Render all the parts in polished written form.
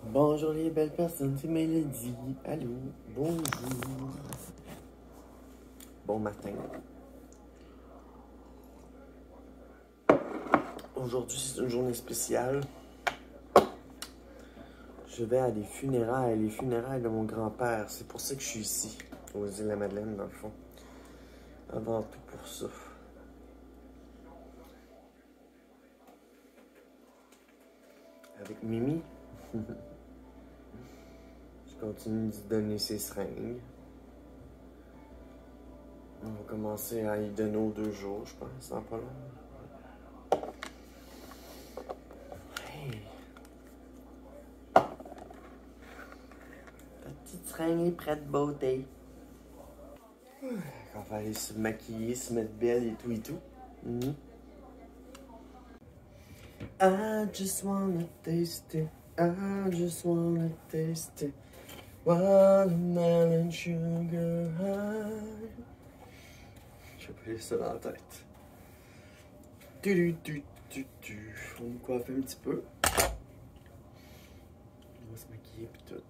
Bonjour les belles personnes, c'est Mélodie. Allô, bonjour. Bon matin. Aujourd'hui, c'est une journée spéciale. Je vais à les funérailles de mon grand-père. C'est pour ça que je suis ici, aux Îles-de-la-Madeleine, dans le fond. Avant tout pour ça. Avec Mimi. Je continue de donner ses seringues. On va commencer à y donner aux 2 jours, je pense, dans pas long. Hey. Ta petite seringue est prête, beauté. On va aller se maquiller, se mettre belle et tout et tout. I just wanna taste it. I just wanna taste it. Watermelon sugar high. J'ai pas ça dans la tête. On me coiffe un petit peu. On va se maquiller pis tout.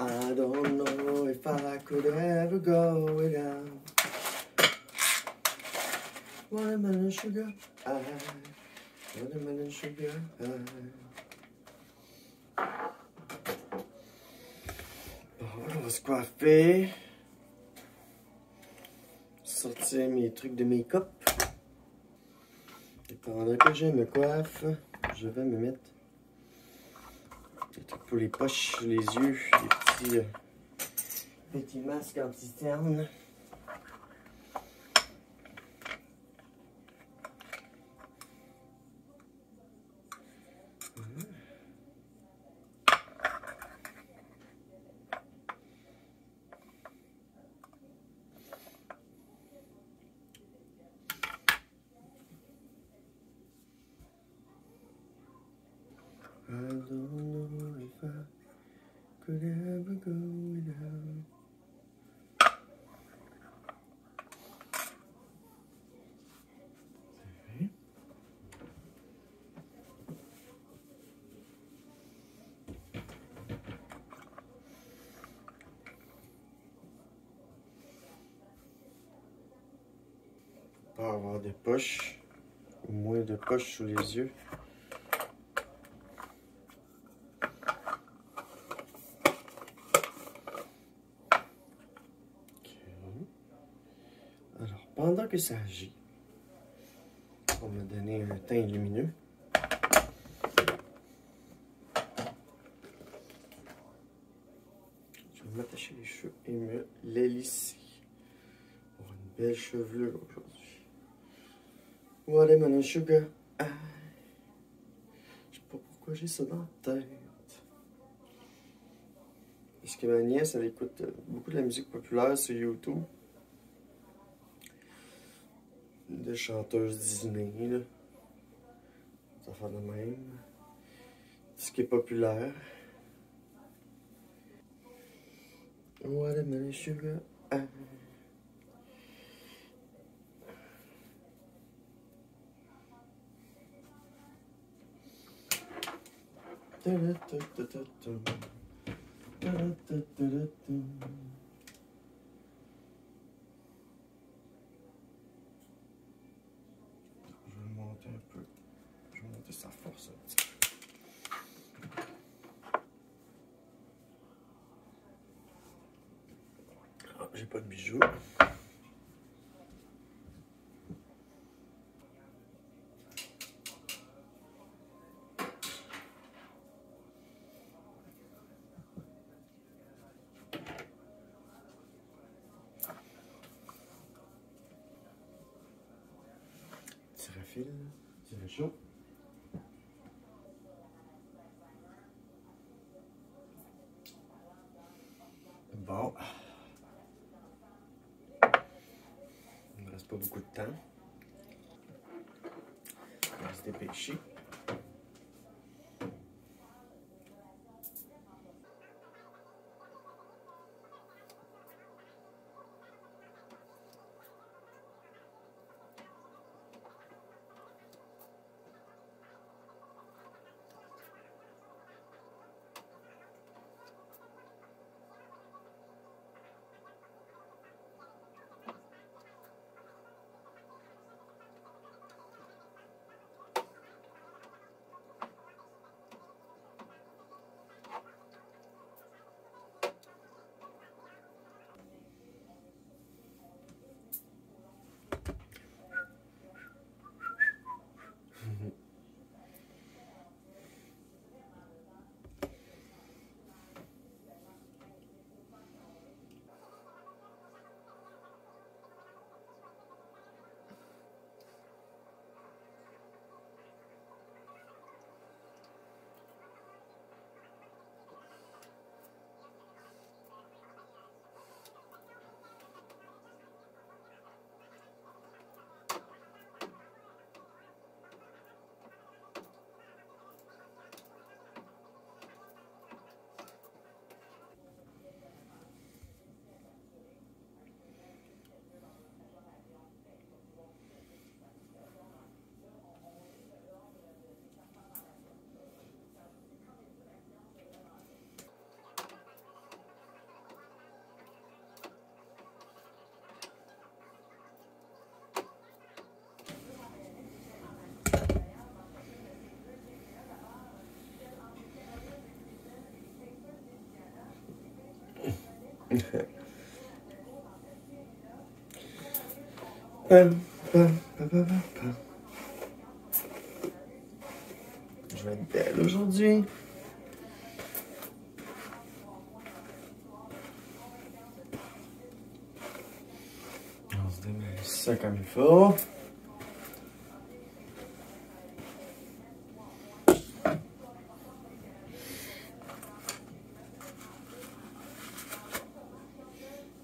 I don't know if I could ever go without watermelon sugar high, watermelon sugar high. Bon, on va se coiffer. Sortir mes trucs de make-up. Et pendant que je me coiffe, je vais me mettre des trucs pour les poches, les yeux, des petits masques anti-cerne. I don't know if I could ever go without. Pas avoir de poches, ou moins de poches sous les yeux. Alors, pendant que ça agit, on va me donner un teint lumineux. Je vais m'attacher les cheveux et me les lisser pour une belle chevelure aujourd'hui. Watermelon sugar high. Je sais pas pourquoi j'ai ça dans la tête. Parce que ma nièce, elle écoute beaucoup de la musique populaire sur YouTube. Des chanteuses Disney, là. Ça fait de même. Ce qui est populaire. Watermelon sugar. Ah. Je vais monter un peu. Je vais monter sa force un petit peu. Ah, j'ai pas de bijoux. Tire à fil, tire à chaud. Bon. Il me reste pas beaucoup de temps. On va se dépêcher. Je vais être belle aujourd'hui. On se démêle ça comme il faut.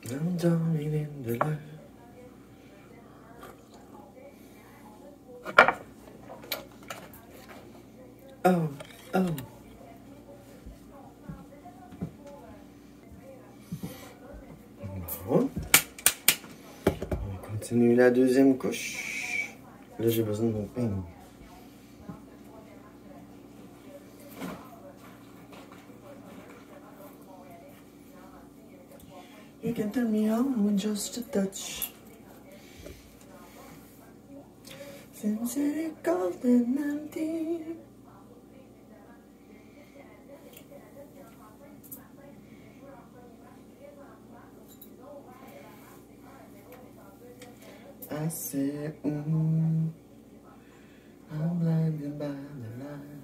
I'm dying in the light. Oh, oh. Bon. On continue la deuxième couche. Là, j'ai besoin de mon peigne. You can turn me on with just a touch. Since it cold and empty. I say, I'm blinded by the light.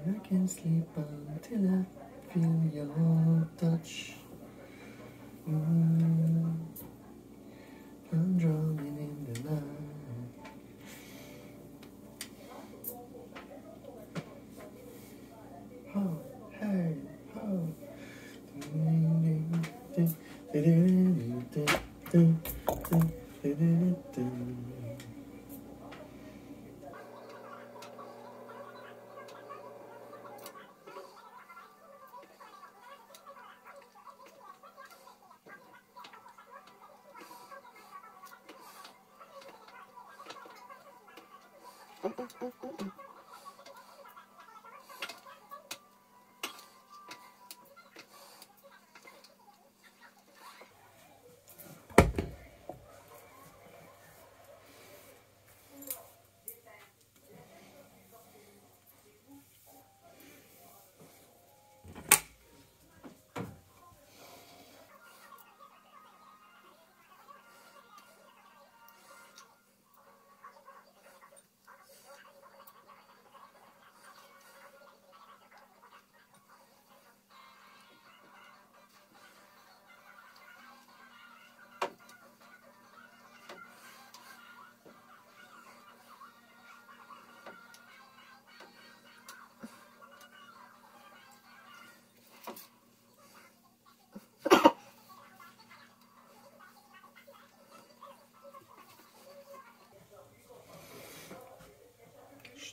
I can't sleep until I feel your touch. I'm drowning in the night. Oh, hey, oh.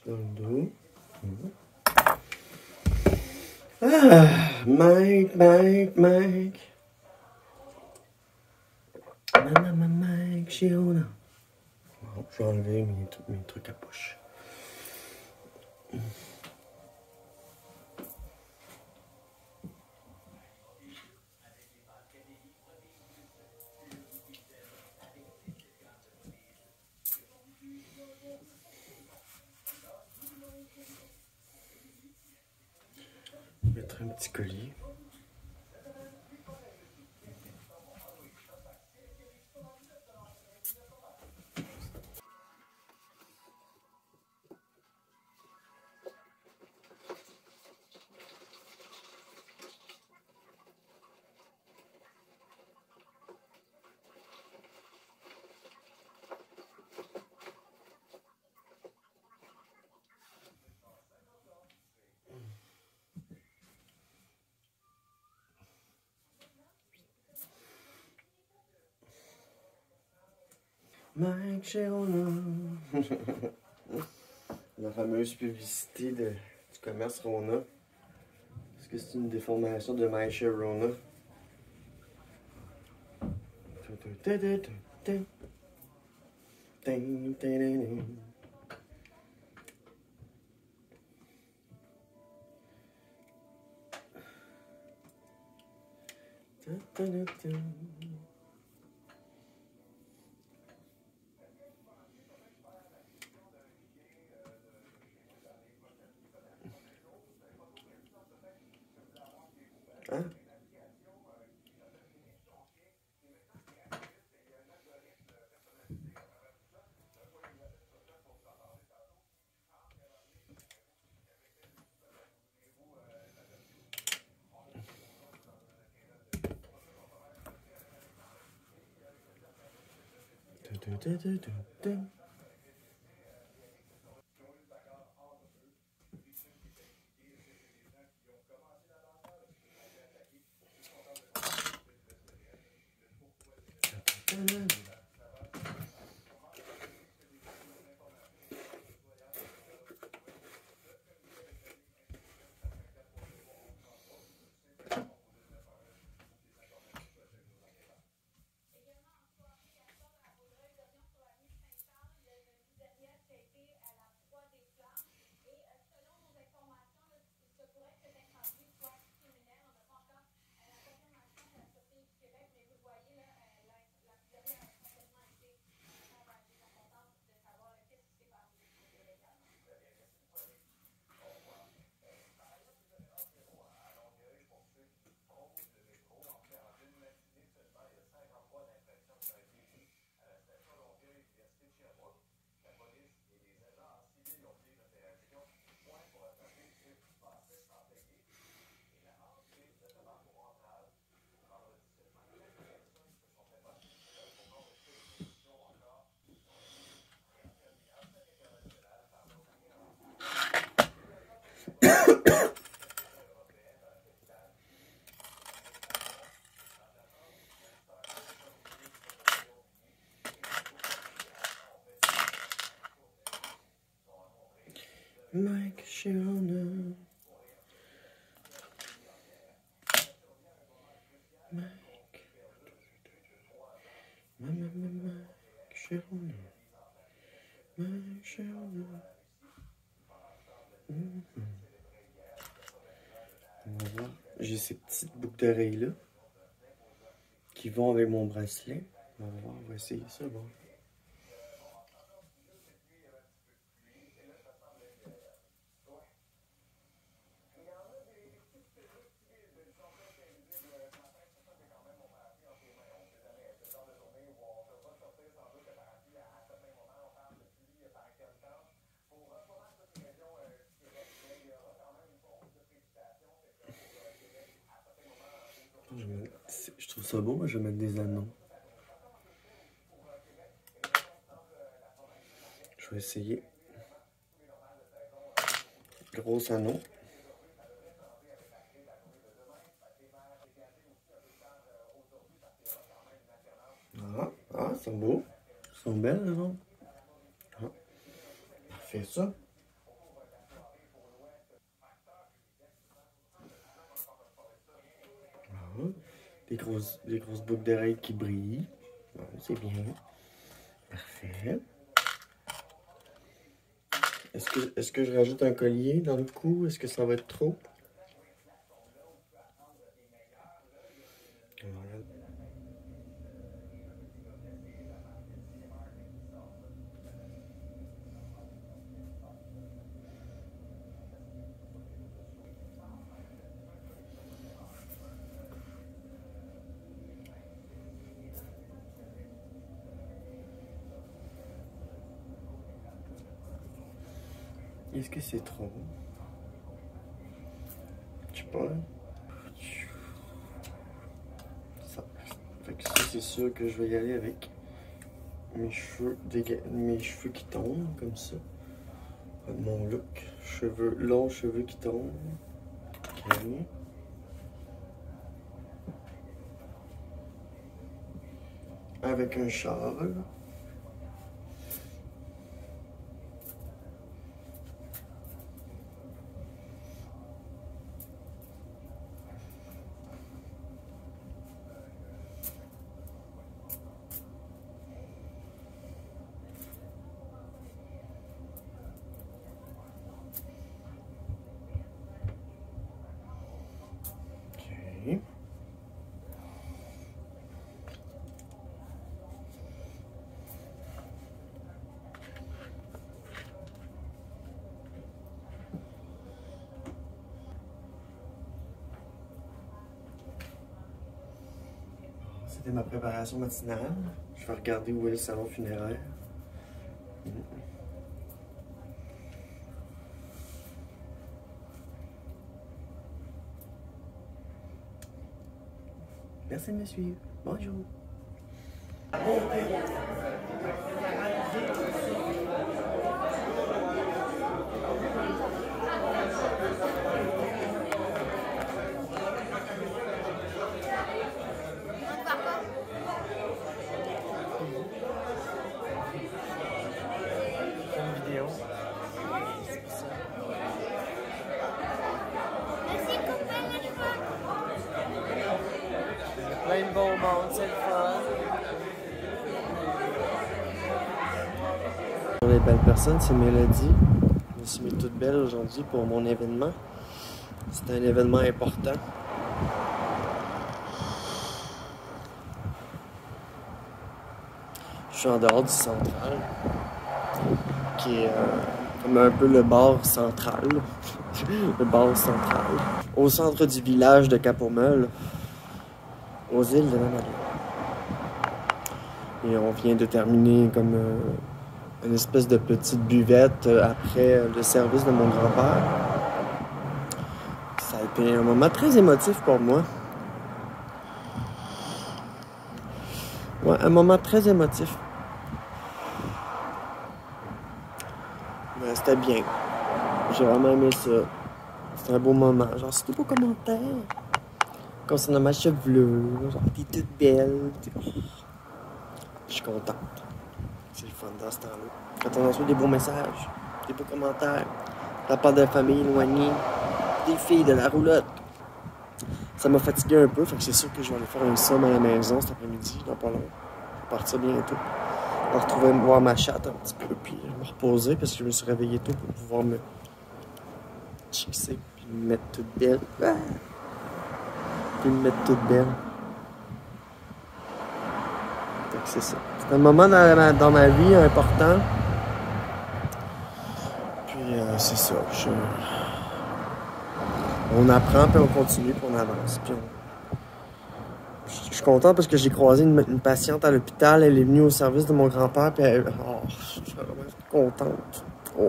Dans le dos. Ah, Mike. Mike, Shiona. Bon, je vais enlever mes trucs à poche. Mettre un petit collier. Mike Shiona. La fameuse publicité du commerce Rona. Est-ce que c'est une déformation de Mike Shiona? Hein? Mike Shiona. Mike Shiona. Mike Shiona. On va voir. J'ai ces petites boucles d'oreilles là qui vont avec mon bracelet. On va voir, on va essayer ça. Bon. Je trouve ça beau, moi je vais mettre des anneaux. Je vais essayer. Gros anneau. Ah, ils sont beaux. Ils sont belles, non? Ah. Parfait, ça. Ah. Des grosses boucles d'oreilles qui brillent. Ah, c'est bien. Parfait. Est-ce que je rajoute un collier dans le cou? Est-ce que ça va être trop? Voilà. Est-ce que c'est trop? Je sais pas. Ça. Fait que ça, c'est sûr que je vais y aller avec mes cheveux qui tombent, comme ça. Mon look. Cheveux longs, cheveux qui tombent. Ok. Avec un châle. Ok. C'était ma préparation matinale. Je vais regarder où est le salon funéraire. Merci de me suivre. Bonjour. Une vidéo. Plein de beau monde, c'est le fun. Pour les belles personnes, c'est Mélodie. Je me suis mis toute belle aujourd'hui pour mon événement. C'est un événement important. Je suis en dehors du central, qui est comme un peu le bar central. Le bar central. Au centre du village de Cap-aux-Meules, aux îles de la Madeleine. Et on vient de terminer comme une espèce de petite buvette après le service de mon grand-père. Ça a été un moment très émotif pour moi. Ouais, un moment très émotif. Mais c'était bien. J'ai vraiment aimé ça. C'était un beau moment. Genre, c'était beau commentaire. Concernant ma chevelure, genre, t'es toute belle. Je suis contente. C'est le fun dans ce temps-là. Quand on reçoit des beaux messages, des beaux commentaires, de la part de la famille éloignée, des filles de la roulotte. Ça m'a fatigué un peu, fait que c'est sûr que je vais aller faire une somme à la maison cet après-midi, dans pas long. Je vais partir bientôt. Je vais retrouver voir ma chatte un petit peu, puis me reposer parce que je me suis réveillé tôt pour pouvoir me chasser puis me mettre toute belle. Ah! Puis me mettre toute belle. Donc c'est ça. C'est un moment dans ma vie important. Puis c'est ça. On apprend, puis on continue, puis on avance. Puis je suis content parce que j'ai croisé une patiente à l'hôpital. Elle est venue au service de mon grand-père, puis je suis vraiment contente. Oh.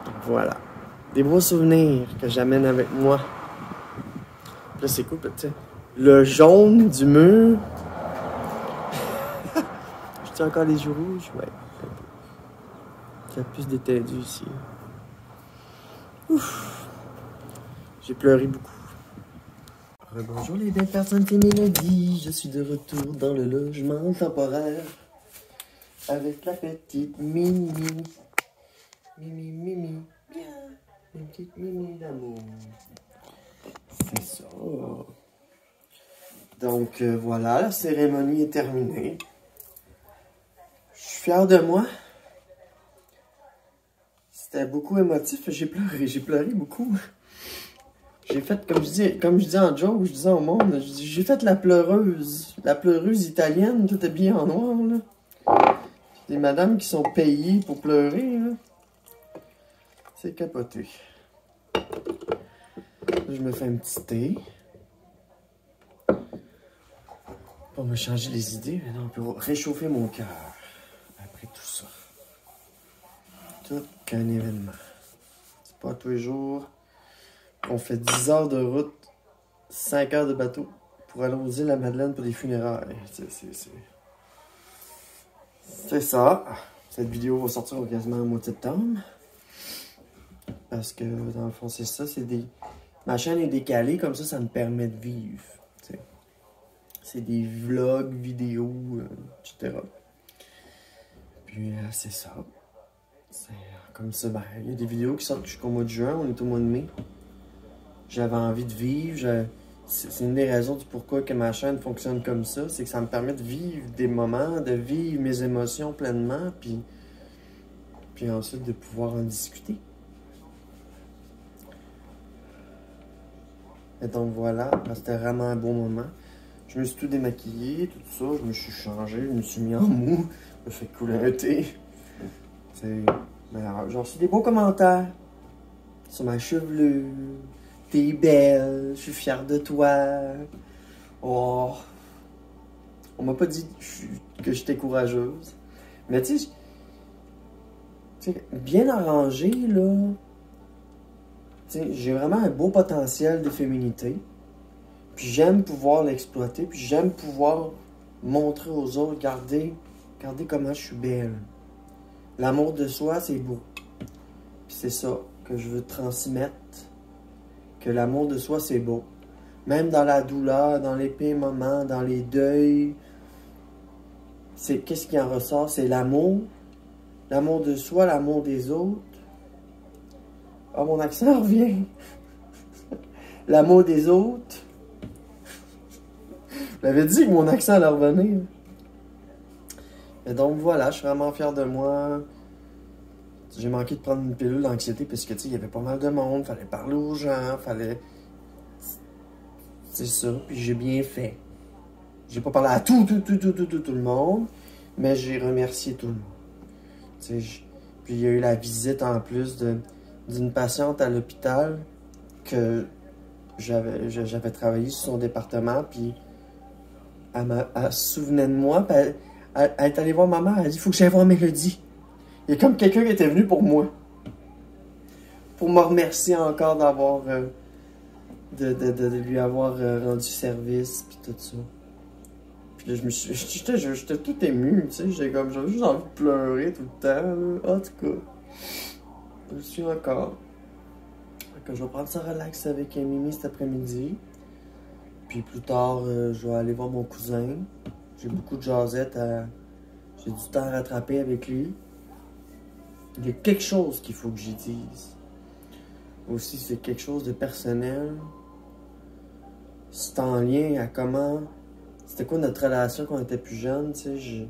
Donc voilà. Des beaux souvenirs que j'amène avec moi. Là, c'est cool, tu sais. Le jaune du mur. J'ai encore les joues rouges? Ouais. Ça a plus détendu ici. Ouf. J'ai pleuré beaucoup. Bonjour les belles personnes, c'est Mélodie. Je suis de retour dans le logement temporaire. Avec la petite Mimi. Mimi. Bien. Une petite Mimi d'amour. C'est ça. Donc voilà, la cérémonie est terminée. Je suis fier de moi. C'était beaucoup émotif. J'ai pleuré beaucoup. J'ai fait, comme je dis en joke, je disais au monde, j'ai fait la pleureuse italienne, tout habillée en noir, là. Des madames qui sont payées pour pleurer, là. C'est capoté. Je me fais un petit thé. Pour me changer les idées, maintenant pour réchauffer mon cœur. Après tout ça. Tout qu'un événement. C'est pas tous les jours qu'on fait 10 heures de route, 5 heures de bateau pour aller aux îles à Madeleine pour des funérailles. C'est ça. Cette vidéo va sortir quasiment au mois de septembre. Parce que dans le fond, c'est ça. Ma chaîne est décalée, comme ça me permet de vivre. T'sais. C'est des vlogs, vidéos, etc. Puis c'est ça. C'est comme ça, ben, il y a des vidéos qui sortent jusqu'au mois de juin, on est au mois de mai. J'avais envie de vivre, c'est une des raisons du pourquoi que ma chaîne fonctionne comme ça, c'est que ça me permet de vivre des moments, de vivre mes émotions pleinement, puis ensuite de pouvoir en discuter. Et donc voilà, c'était vraiment un bon moment. Je me suis tout démaquillé, tout ça, je me suis changé, je me suis mis en mou, je me fait couler un thé. J'ai reçu des beaux commentaires sur ma chevelure. T'es belle, je suis fière de toi. Oh, on m'a pas dit que j'étais courageuse. Mais tu sais, bien arrangé, là. J'ai vraiment un beau potentiel de féminité. Puis j'aime pouvoir l'exploiter. Puis j'aime pouvoir montrer aux autres, regardez comment je suis belle. L'amour de soi, c'est beau. Puis c'est ça que je veux transmettre. Que l'amour de soi, c'est beau. Même dans la douleur, dans les pires moments, dans les deuils. Qu'est-ce qui en ressort? C'est l'amour. L'amour de soi, l'amour des autres. Ah, mon accent revient. L'amour des autres. J'avais dit que mon accent allait revenir. Et donc voilà, je suis vraiment fier de moi. J'ai manqué de prendre une pilule d'anxiété parce que, tu sais, il y avait pas mal de monde, fallait parler aux gens, fallait... C'est ça, puis j'ai bien fait. J'ai pas parlé à tout le monde, mais j'ai remercié tout le monde. Tu sais, puis il y a eu la visite en plus d'une patiente à l'hôpital que j'avais travaillé sur son département, puis elle se souvenait de moi, puis elle est allée voir ma mère, elle a dit « Faut que j'aille voir Mélodie ». Il y a comme quelqu'un qui était venu pour moi. Pour me remercier encore d'avoir... de lui avoir rendu service, puis tout ça. Puis là, j'étais tout ému, tu sais. J'avais juste envie de pleurer tout le temps, là. En tout cas, je suis encore. Donc, je vais prendre ça relax avec Mimi cet après-midi. Puis plus tard, je vais aller voir mon cousin. J'ai beaucoup de jasettes J'ai du temps à rattraper avec lui. Il y a quelque chose qu'il faut que j'y dise. Aussi, c'est quelque chose de personnel. C'est en lien à comment... C'était quoi notre relation quand on était plus jeune, tu sais.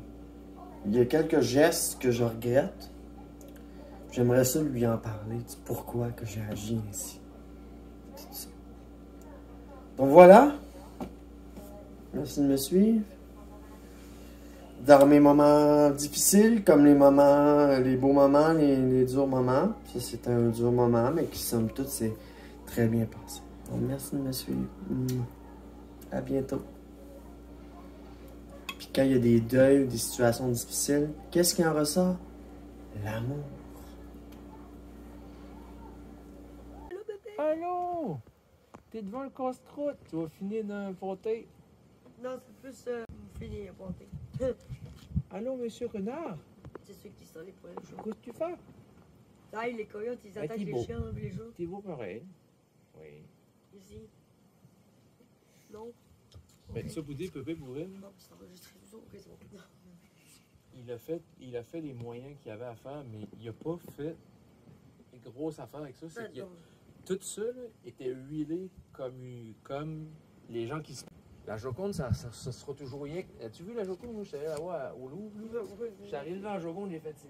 Il y a quelques gestes que je regrette. J'aimerais ça lui en parler, du pourquoi que j'ai agi ainsi. Tout ça. Donc voilà. Merci de me suivre. Dans mes moments difficiles, comme les moments, les beaux moments, les durs moments. Ça, c'était un dur moment, mais qui, somme toute, s'est très bien passé. Donc, merci de me suivre. À bientôt. Puis quand il y a des deuils ou des situations difficiles, qu'est-ce qui en ressort? L'amour. Allô? T'es devant le casse-croûte, tu vas finir dans un pâté. Non, c'est plus finir à pâté. Allô, monsieur Renard? C'est ceux qui sont les poils chauds. Qu'est-ce que tu fais? Là, les coyotes, ils attaquent Thibaut. les chiens tous les jours. T'es beau pareil. Oui. Ici. Non. Mais ça, Boudé, peut pas bourrer. Non, c'est enregistré vous autres, c'est bon. Il a fait les moyens qu'il avait à faire, mais il a pas fait les grosses affaires avec ça. C'est que tout ça là, était huilé comme les gens qui se... La Joconde, ça sera toujours rien. As-tu vu la Joconde? Moi, je suis allé la voir au Louvre. J'arrive devant la Joconde, j'ai fait ça.